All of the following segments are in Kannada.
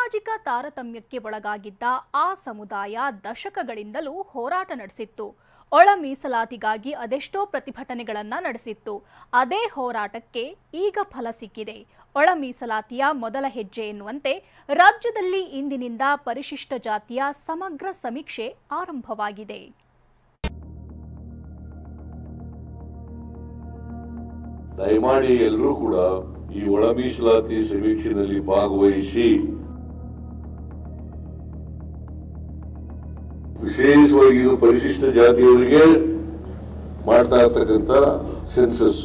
ಸಾಮಾಜಿಕ ತಾರತಮ್ಯಕ್ಕೆ ಒಳಗಾಗಿದ್ದ ಆ ಸಮುದಾಯ ದಶಕಗಳಿಂದಲೂ ಹೋರಾಟ ನಡೆಸಿತ್ತು. ಒಳ ಮೀಸಲಾತಿಗಾಗಿ ಅದೆಷ್ಟೋ ಪ್ರತಿಭಟನೆಗಳನ್ನು ನಡೆಸಿತ್ತು. ಅದೇ ಹೋರಾಟಕ್ಕೆ ಈಗ ಫಲ ಸಿಕ್ಕಿದೆ. ಒಳ ಮೀಸಲಾತಿಯ ಮೊದಲ ಹೆಜ್ಜೆ ಎನ್ನುವಂತೆ ರಾಜ್ಯದಲ್ಲಿ ಇಂದಿನಿಂದ ಪರಿಶಿಷ್ಟ ಜಾತಿಯ ಸಮಗ್ರ ಸಮೀಕ್ಷೆ ಆರಂಭವಾಗಿದೆ. ದಯಮಾಡಿ ಎಲ್ಲರೂ ಕೂಡ ಈ ಒಳ ಮೀಸಲಾತಿ ಸಮೀಕ್ಷೆಯಲ್ಲಿ ಭಾಗವಹಿಸಿ ವಿಶೇಷವಾಗಿ ಇದು ಪರಿಶಿಷ್ಟ ಜಾತಿಯವರಿಗೆ ಮಾಡ್ತಾ ಇರ್ತಕ್ಕಂಥ ಸೆನ್ಸಸ್.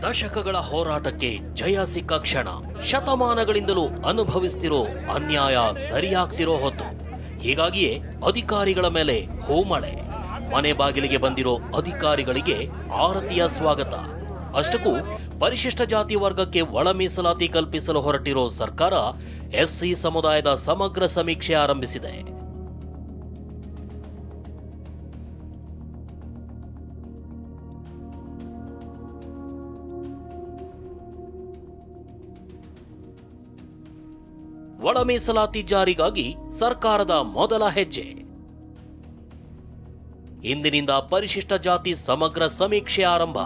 ದಶಕಗಳ ಹೋರಾಟಕ್ಕೆ ಜಯ ಸಿಕ್ಕ ಕ್ಷಣ. ಶತಮಾನಗಳಿಂದಲೂ ಅನುಭವಿಸ್ತಿರೋ ಅನ್ಯಾಯ ಸರಿಯಾಗ್ತಿರೋ ಹೊತ್ತು. ಹೀಗಾಗಿಯೇ ಅಧಿಕಾರಿಗಳ ಮೇಲೆ ಹೂಮಳೆ. ಮನೆ ಬಾಗಿಲಿಗೆ ಬಂದಿರೋ ಅಧಿಕಾರಿಗಳಿಗೆ ಆರತಿಯ ಸ್ವಾಗತ. ಅಷ್ಟಕ್ಕೂ ಪರಿಶಿಷ್ಟ ಜಾತಿ ವರ್ಗಕ್ಕೆ ಒಳ ಮೀಸಲಾತಿ ಕಲ್ಪಿಸಲು ಹೊರಟಿರೋ ಸರ್ಕಾರ ಎಸ್ಸಿ ಸಮುದಾಯದ ಸಮಗ್ರ ಸಮೀಕ್ಷೆ ಆರಂಭಿಸಿದೆ. ಒಳ ಮೀಸಲಾತಿ ಜಾರಿಗಾಗಿ ಸರ್ಕಾರದ ಮೊದಲ ಹೆಜ್ಜೆ. ಇಂದಿನಿಂದ ಪರಿಶಿಷ್ಟ ಜಾತಿ ಸಮಗ್ರ ಸಮೀಕ್ಷೆ ಆರಂಭ.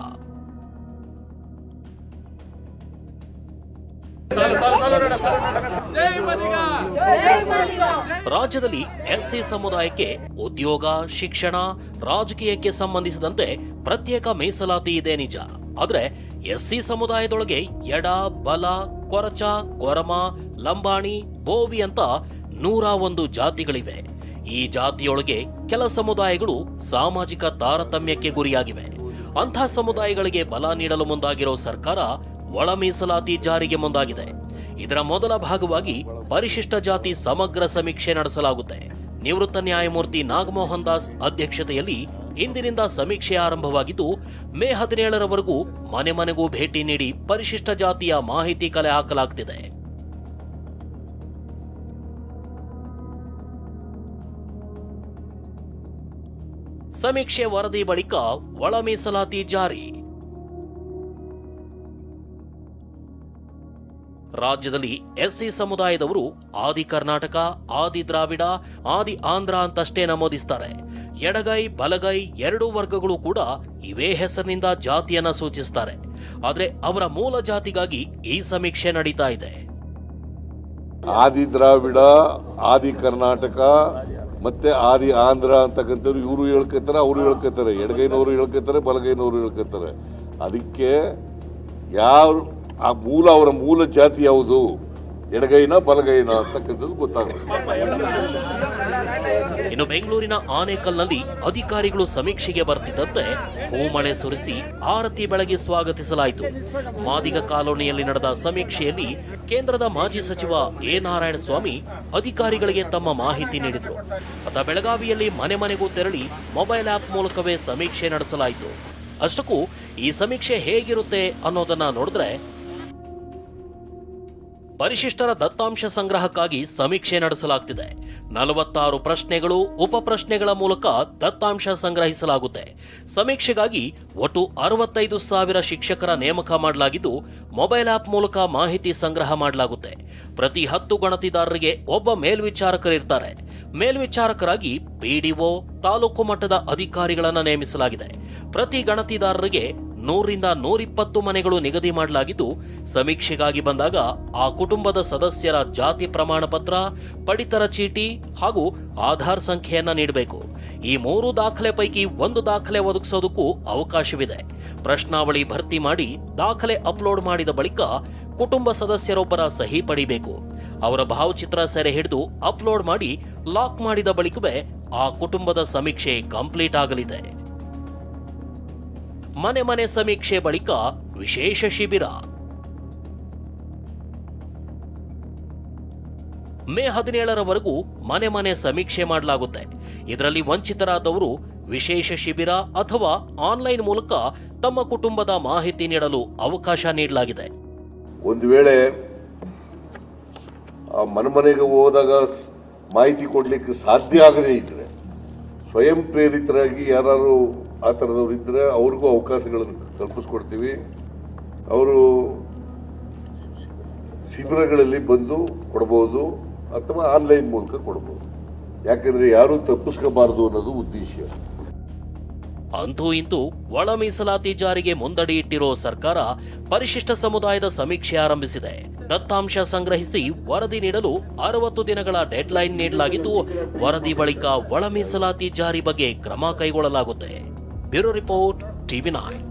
ರಾಜ್ಯದಲ್ಲಿ ಎಸ್ಸಿ ಸಮುದಾಯಕ್ಕೆ ಉದ್ಯೋಗ, ಶಿಕ್ಷಣ, ರಾಜಕೀಯಕ್ಕೆ ಸಂಬಂಧಿಸಿದಂತೆ ಪ್ರತ್ಯೇಕ ಮೀಸಲಾತಿ ಇದೆ ನಿಜ. ಆದ್ರೆ ಎಸ್ಸಿ ಸಮುದಾಯದೊಳಗೆ ಎಡ, ಬಲ, ಕೊರಚ, ಕೊರಮ, ಲಂಬಾಣಿ, ಬೋವಿ ಅಂತ 101 ಜಾತಿಗಳಿವೆ. ಈ ಜಾತಿಯೊಳಗೆ ಕೆಲ ಸಮುದಾಯಗಳು ಸಾಮಾಜಿಕ ತಾರತಮ್ಯಕ್ಕೆ ಗುರಿಯಾಗಿವೆ. ಅಂಥ ಸಮುದಾಯಗಳಿಗೆ ಬಲ ನೀಡಲು ಮುಂದಾಗಿರೋ ಸರ್ಕಾರ ಒಳ ಮೀಸಲಾತಿ ಜಾರಿಗೆ ಮುಂದಾಗಿದೆ. ಇದರ ಮೊದಲ ಭಾಗವಾಗಿ ಪರಿಶಿಷ್ಟ ಜಾತಿ ಸಮಗ್ರ ಸಮೀಕ್ಷೆ ನಡೆಸಲಾಗುತ್ತೆ. ನಿವೃತ್ತ ನ್ಯಾಯಮೂರ್ತಿ ನಾಗಮೋಹನ್ ದಾಸ್ ಅಧ್ಯಕ್ಷತೆಯಲ್ಲಿ ಇಂದಿನಿಂದ ಸಮೀಕ್ಷೆ ಆರಂಭವಾಗಿದ್ದು, ಮೇ 17ರವರೆಗೂ ಮನೆ ಮನೆಗೂ ಭೇಟಿ ನೀಡಿ ಪರಿಶಿಷ್ಟ ಜಾತಿಯ ಮಾಹಿತಿ ಕಲೆ ಹಾಕಲಾಗ್ತಿದೆ. ಸಮೀಕ್ಷೆ ವರದಿ ಬಳಿಕ ಒಳ ಮೀಸಲಾತಿ ಜಾರಿ. ರಾಜ್ಯದಲ್ಲಿ ಎಸ್ಸಿ ಸಮುದಾಯದವರು ಆದಿ ಕರ್ನಾಟಕ, ಆದಿ ದ್ರಾವಿಡ, ಆದಿ ಆಂಧ್ರ ಅಂತಷ್ಟೇ ನಮೂದಿಸ್ತಾರೆ. ಎಡಗೈ, ಬಲಗೈ ಎರಡೂ ವರ್ಗಗಳು ಕೂಡ ಇವೇ ಹೆಸರಿನಿಂದ ಜಾತಿಯನ್ನ ಸೂಚಿಸ್ತಾರೆ. ಆದ್ರೆ ಅವರ ಮೂಲ ಜಾತಿಗಾಗಿ ಈ ಸಮೀಕ್ಷೆ ನಡೀತಾ ಇದೆ. ಆದಿ ದ್ರಾವಿಡ, ಆದಿ ಕರ್ನಾಟಕ ಮತ್ತೆ ಆದಿ ಆಂಧ್ರ ಅಂತಕ್ಕಂಥವ್ರು ಇವರು ಹೇಳ್ಕೊತಾರೆ, ಅವರು ಹೇಳ್ಕೊತಾರೆ. ಎಡಗೈನವರು ಹೇಳ್ಕೊತಾರೆ, ಬಲಗೈನವರು ಹೇಳ್ಕೊತಾರೆ. ಅದಕ್ಕೆ ಯಾವ ಆ ಮೂಲ, ಅವರ ಮೂಲ ಜಾತಿ ಯಾವುದು, ಎಡಗೈನ ಬಲಗೈನ ಅಂತಕ್ಕಂಥದ್ದು ಗೊತ್ತಾಗುತ್ತೆ. ಇನ್ನು ಬೆಂಗಳೂರಿನ ಆನೇಕಲ್ನಲ್ಲಿ ಅಧಿಕಾರಿಗಳು ಸಮೀಕ್ಷೆಗೆ ಬರ್ತಿದ್ದಂತೆ ಹೂಮಳೆ ಸುರಿಸಿ ಆರತಿ ಬೆಳಗ್ಗೆ ಸ್ವಾಗತಿಸಲಾಯಿತು. ಮಾದಿಗ ಕಾಲೋನಿಯಲ್ಲಿ ನಡೆದ ಸಮೀಕ್ಷೆಯಲ್ಲಿ ಕೇಂದ್ರದ ಮಾಜಿ ಸಚಿವ ಎ ನಾರಾಯಣಸ್ವಾಮಿ ಅಧಿಕಾರಿಗಳಿಗೆ ತಮ್ಮ ಮಾಹಿತಿ ನೀಡಿದರು. ಅತ್ತ ಬೆಳಗಾವಿಯಲ್ಲಿ ಮನೆ ಮನೆಗೂ ತೆರಳಿ ಮೊಬೈಲ್ ಆಪ್ ಮೂಲಕವೇ ಸಮೀಕ್ಷೆ ನಡೆಸಲಾಯಿತು. ಅಷ್ಟಕ್ಕೂ ಈ ಸಮೀಕ್ಷೆ ಹೇಗಿರುತ್ತೆ ಅನ್ನೋದನ್ನ ನೋಡಿದ್ರೆ, ಪರಿಶಿಷ್ಟರ ದತ್ತಾಂಶ ಸಂಗ್ರಹಕ್ಕಾಗಿ ಸಮೀಕ್ಷೆ ನಡೆಸಲಾಗ್ತಿದೆ. 46 ಪ್ರಶ್ನೆಗಳು, ಉಪ ಪ್ರಶ್ನೆಗಳ ಮೂಲಕ ದತ್ತಾಂಶ ಸಂಗ್ರಹಿಸಲಾಗುತ್ತೆ. ಸಮೀಕ್ಷೆಗಾಗಿ ಒಟ್ಟು 65,000 ಶಿಕ್ಷಕರ ನೇಮಕ ಮಾಡಲಾಗಿದ್ದು, ಮೊಬೈಲ್ ಆಪ್ ಮೂಲಕ ಮಾಹಿತಿ ಸಂಗ್ರಹ ಮಾಡಲಾಗುತ್ತೆ. ಪ್ರತಿ 10 ಗಣತಿದಾರರಿಗೆ ಒಬ್ಬ ಮೇಲ್ವಿಚಾರಕರಿರ್ತಾರೆ. ಮೇಲ್ವಿಚಾರಕರಾಗಿ ಪಿಡಿಒ, ತಾಲೂಕು ಮಟ್ಟದ ಅಧಿಕಾರಿಗಳನ್ನ ನೇಮಿಸಲಾಗಿದೆ. ಪ್ರತಿ ಗಣತಿದಾರರಿಗೆ 100ರಿಂದ 120 ಮನೆಗಳು ನಿಗದಿ ಮಾಡಲಾಗಿದ್ದು, ಸಮೀಕ್ಷೆಗಾಗಿ ಬಂದಾಗ ಆ ಕುಟುಂಬದ ಸದಸ್ಯರ ಜಾತಿ ಪ್ರಮಾಣ ಪತ್ರ, ಪಡಿತರ ಚೀಟಿ ಹಾಗೂ ಆಧಾರ್ ಸಂಖ್ಯೆಯನ್ನ ನೀಡಬೇಕು. ಈ 3 ದಾಖಲೆ ಪೈಕಿ 1 ದಾಖಲೆ ಒದಗಿಸೋದಕ್ಕೂ ಅವಕಾಶವಿದೆ. ಪ್ರಶ್ನಾವಳಿ ಭರ್ತಿ ಮಾಡಿ ದಾಖಲೆ ಅಪ್ಲೋಡ್ ಮಾಡಿದ ಬಳಿಕ ಕುಟುಂಬ ಸದಸ್ಯರೊಬ್ಬರ ಸಹಿ ಪಡಿಬೇಕು. ಅವರ ಭಾವಚಿತ್ರ ಸೆರೆ ಹಿಡಿದು ಅಪ್ಲೋಡ್ ಮಾಡಿ ಲಾಕ್ ಮಾಡಿದ ಬಳಿಕವೇ ಆ ಕುಟುಂಬದ ಸಮೀಕ್ಷೆ ಕಂಪ್ಲೀಟ್ ಆಗಲಿದೆ. ಮನೆ ಮನೆ ಸಮೀಕ್ಷೆ ಬಳಿಕ ವಿಶೇಷ ಶಿಬಿರ. ಮೇ 17ರವರೆಗೂ ಮನೆ ಮನೆ ಸಮೀಕ್ಷೆ ಮಾಡಲಾಗುತ್ತೆ. ಇದರಲ್ಲಿ ವಂಚಿತರಾದವರು ವಿಶೇಷ ಶಿಬಿರ ಅಥವಾ ಆನ್ಲೈನ್ ಮೂಲಕ ತಮ್ಮ ಕುಟುಂಬದ ಮಾಹಿತಿ ನೀಡಲು ಅವಕಾಶ ನೀಡಲಾಗಿದೆ. ಒಂದು ವೇಳೆ ಮನೆ ಮನೆಗೆ ಹೋದಾಗ ಮಾಹಿತಿ ಕೊಡ್ಲಿಕ್ಕೆ ಸಾಧ್ಯ ಆಗದೇ ಇದ್ರೆ, ಸ್ವಯಂ ಪ್ರೇರಿತರಾಗಿ ಯಾರು ಆ ಥರದವ್ರು ಇದ್ರೆ ಅವ್ರಿಗೂ ಅವಕಾಶಗಳನ್ನು ತಲುಪಿಸ್ಕೊಡ್ತೀವಿ. ಅವರು ಶಿಬಿರಗಳಲ್ಲಿ ಬಂದು ಕೊಡ್ಬೋದು ಅಥವಾ ಆನ್ಲೈನ್ ಮೂಲಕ ಕೊಡ್ಬೋದು. ಯಾಕಂದ್ರೆ ಯಾರು ತಪ್ಪಿಸ್ಕೋಬಾರದು ಅನ್ನೋದು ಉದ್ದೇಶ. ಅಂತೂ ಇಂತೂ ಒಳ ಮೀಸಲಾತಿ ಜಾರಿಗೆ ಮುಂದಡಿ ಇಟ್ಟಿರೋ ಸರ್ಕಾರ ಪರಿಶಿಷ್ಟ ಸಮುದಾಯದ ಸಮೀಕ್ಷೆ ಆರಂಭಿಸಿದೆ. ದತ್ತಾಂಶ ಸಂಗ್ರಹಿಸಿ ವರದಿ ನೀಡಲು 60 ದಿನಗಳ ಡೆಡ್ಲೈನ್ ನೀಡಲಾಗಿದ್ದು, ವರದಿ ಬಳಿಕ ಒಳ ಮೀಸಲಾತಿ ಜಾರಿ ಬಗ್ಗೆ ಕ್ರಮ ಕೈಗೊಳ್ಳಲಾಗುತ್ತೆ. Bureau report, TV9.